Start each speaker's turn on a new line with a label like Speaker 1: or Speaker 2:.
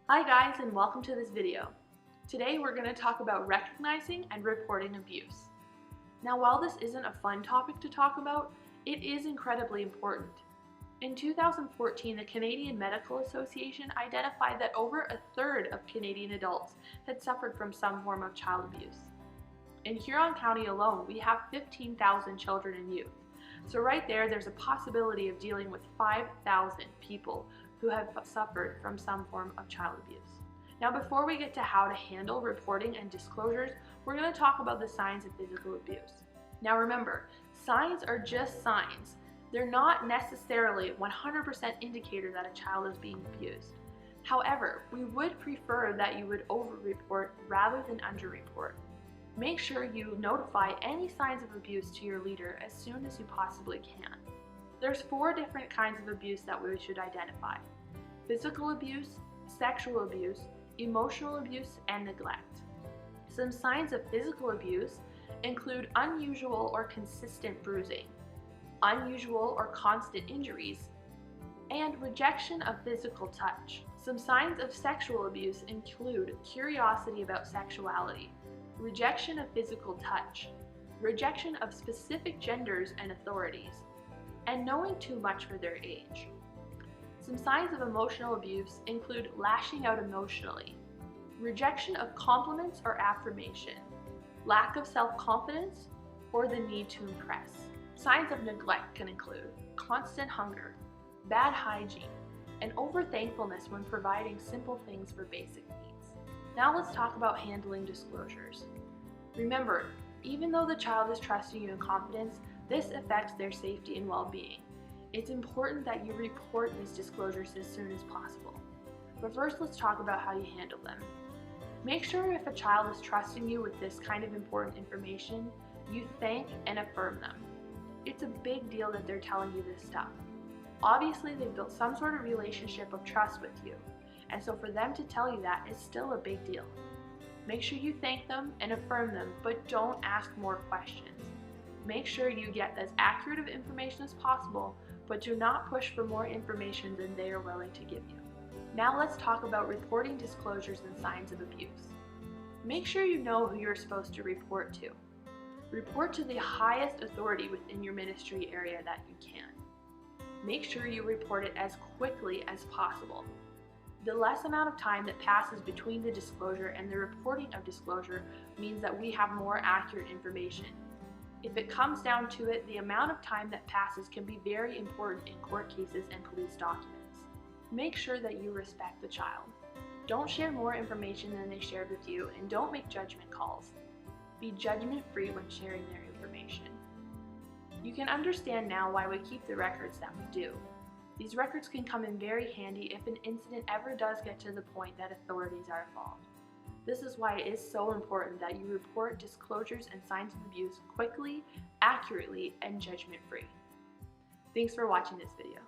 Speaker 1: Hi guys, and welcome to this video. Today we're going to talk about recognizing and reporting abuse. Now, while this isn't a fun topic to talk about, it is incredibly important. In 2014, the Canadian Medical Association identified that over a third of Canadian adults had suffered from some form of child abuse. In Huron County alone, we have 15,000 children and youth. So right there's a possibility of dealing with 5,000 people who have suffered from some form of child abuse. Now, before we get to how to handle reporting and disclosures, we're going to talk about the signs of physical abuse. Now remember, signs are just signs. They're not necessarily 100% indicator that a child is being abused. However, we would prefer that you would over-report rather than under-report. Make sure you notify any signs of abuse to your leader as soon as you possibly can. There's 4 different kinds of abuse that we should identify: physical abuse, sexual abuse, emotional abuse, and neglect. Some signs of physical abuse include unusual or consistent bruising, unusual or constant injuries, and rejection of physical touch. Some signs of sexual abuse include curiosity about sexuality, rejection of physical touch, rejection of specific genders and authorities, and knowing too much for their age. Some signs of emotional abuse include lashing out emotionally, rejection of compliments or affirmation, lack of self-confidence, or the need to impress. Signs of neglect can include constant hunger, bad hygiene, and over-thankfulness when providing simple things for basic needs. Now let's talk about handling disclosures. Remember, even though the child is trusting you in confidence, this affects their safety and well-being. It's important that you report these disclosures as soon as possible. But first, let's talk about how you handle them. Make sure if a child is trusting you with this kind of important information, you thank and affirm them. It's a big deal that they're telling you this stuff. Obviously, they've built some sort of relationship of trust with you, and so for them to tell you that is still a big deal. Make sure you thank them and affirm them, but don't ask more questions. Make sure you get as accurate of information as possible, but do not push for more information than they are willing to give you. Now let's talk about reporting disclosures and signs of abuse. Make sure you know who you're supposed to report to. Report to the highest authority within your ministry area that you can. Make sure you report it as quickly as possible. The less amount of time that passes between the disclosure and the reporting of disclosure means that we have more accurate information. If it comes down to it, the amount of time that passes can be very important in court cases and police documents. Make sure that you respect the child. Don't share more information than they shared with you, and don't make judgment calls. Be judgment-free when sharing their information. You can understand now why we keep the records that we do. These records can come in very handy if an incident ever does get to the point that authorities are involved. This is why it is so important that you report disclosures and signs of abuse quickly, accurately, and judgment-free. Thanks for watching this video.